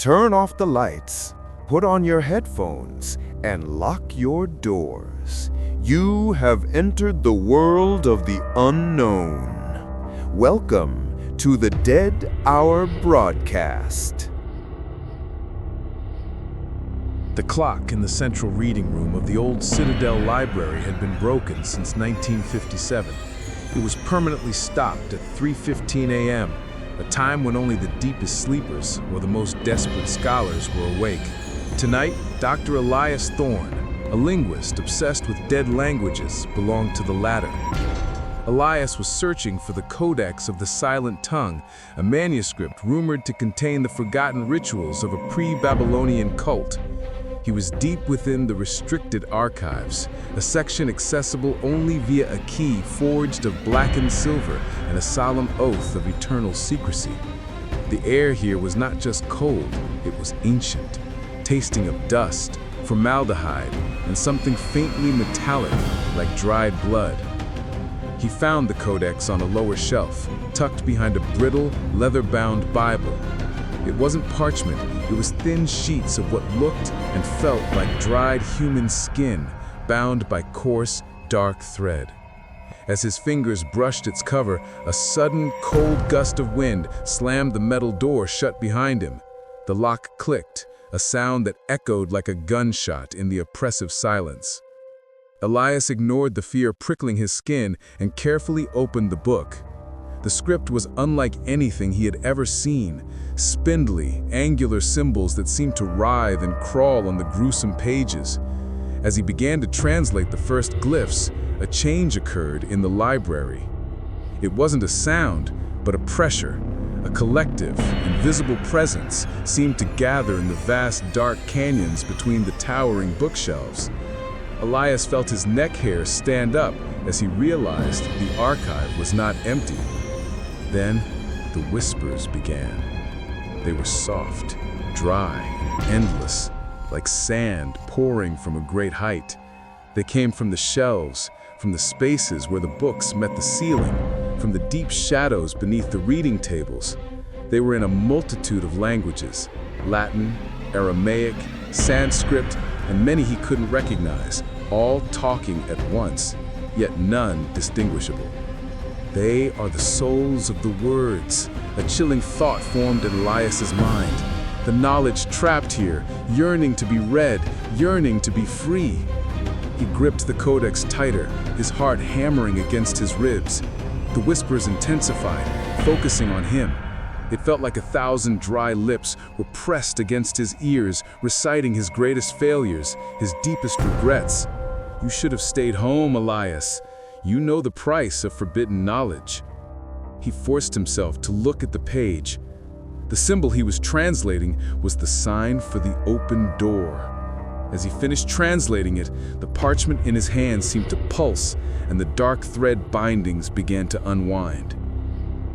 Turn off the lights, put on your headphones, and lock your doors. You have entered the world of the unknown. Welcome to the Dead Hour broadcast. The clock in the central reading room of the old Citadel Library had been broken since 1957. It was permanently stopped at 3:15 a.m., a time when only the deepest sleepers or the most desperate scholars were awake. Tonight, Dr. Elias Thorne, a linguist obsessed with dead languages, belonged to the latter. Elias was searching for the Codex of the Silent Tongue, a manuscript rumored to contain the forgotten rituals of a pre-Babylonian cult. He was deep within the restricted archives, a section accessible only via a key forged of blackened silver and a solemn oath of eternal secrecy. The air here was not just cold, it was ancient, tasting of dust, formaldehyde, and something faintly metallic like dried blood. He found the Codex on a lower shelf, tucked behind a brittle, leather-bound Bible. It wasn't parchment, it was thin sheets of what looked and felt like dried human skin, bound by coarse, dark thread. As his fingers brushed its cover, a sudden, cold gust of wind slammed the metal door shut behind him. The lock clicked, a sound that echoed like a gunshot in the oppressive silence. Elias ignored the fear prickling his skin and carefully opened the book. The script was unlike anything he had ever seen, spindly, angular symbols that seemed to writhe and crawl on the gruesome pages. As he began to translate the first glyphs, a change occurred in the library. It wasn't a sound, but a pressure. A collective, invisible presence seemed to gather in the vast, dark canyons between the towering bookshelves. Elias felt his neck hairs stand up as he realized the archive was not empty. Then, the whispers began. They were soft, dry, and endless, like sand pouring from a great height. They came from the shelves, from the spaces where the books met the ceiling, from the deep shadows beneath the reading tables. They were in a multitude of languages: Latin, Aramaic, Sanskrit, and many he couldn't recognize, all talking at once, yet none distinguishable. They are the souls of the words. A chilling thought formed in Elias's mind. The knowledge trapped here, yearning to be read, yearning to be free. He gripped the Codex tighter, his heart hammering against his ribs. The whispers intensified, focusing on him. It felt like 1,000 dry lips were pressed against his ears, reciting his greatest failures, his deepest regrets. You should have stayed home, Elias. You know the price of forbidden knowledge. He forced himself to look at the page. The symbol he was translating was the sign for the open door. As he finished translating it, the parchment in his hand seemed to pulse, and the dark thread bindings began to unwind.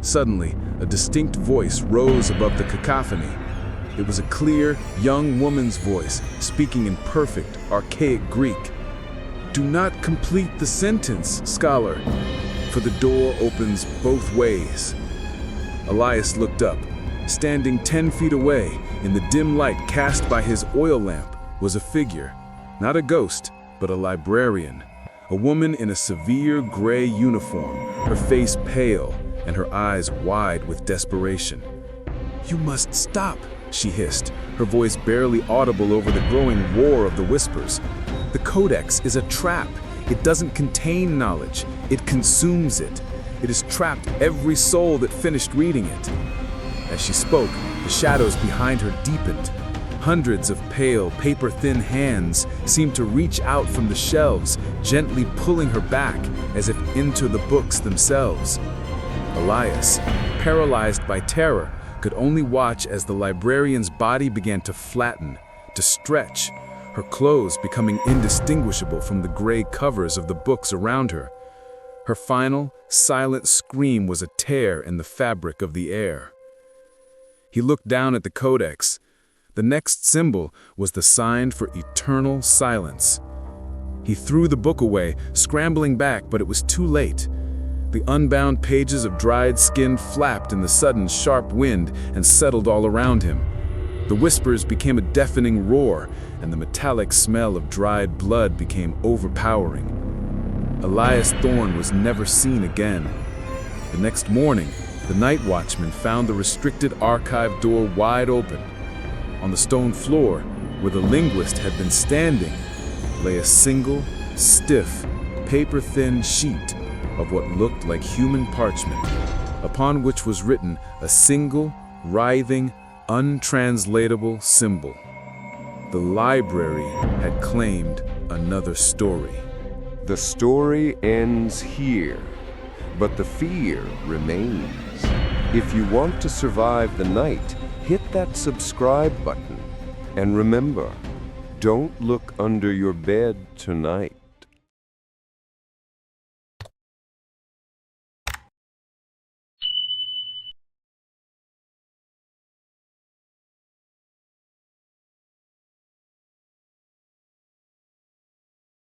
Suddenly, a distinct voice rose above the cacophony. It was a clear, young woman's voice, speaking in perfect, archaic Greek. "Do not complete the sentence, scholar, for the door opens both ways." Elias looked up. Standing 10 feet away, in the dim light cast by his oil lamp, was a figure, not a ghost, but a librarian. A woman in a severe gray uniform, her face pale and her eyes wide with desperation. "You must stop," she hissed, her voice barely audible over the growing roar of the whispers. "The Codex is a trap. It doesn't contain knowledge. It consumes it. It has trapped every soul that finished reading it." As she spoke, the shadows behind her deepened. Hundreds of pale, paper-thin hands seemed to reach out from the shelves, gently pulling her back as if into the books themselves. Elias, paralyzed by terror, could only watch as the librarian's body began to flatten, to stretch, her clothes becoming indistinguishable from the gray covers of the books around her. Her final, silent scream was a tear in the fabric of the air. He looked down at the Codex. The next symbol was the sign for eternal silence. He threw the book away, scrambling back, but it was too late. The unbound pages of dried skin flapped in the sudden sharp wind and settled all around him. The whispers became a deafening roar, and the metallic smell of dried blood became overpowering. Elias Thorne was never seen again. The next morning, the night watchman found the restricted archive door wide open. On the stone floor, where the linguist had been standing, lay a single, stiff, paper-thin sheet of what looked like human parchment, upon which was written a single, writhing, untranslatable symbol. The library had claimed another story. The story ends here, but the fear remains. If you want to survive the night, hit that subscribe button. And remember, don't look under your bed tonight.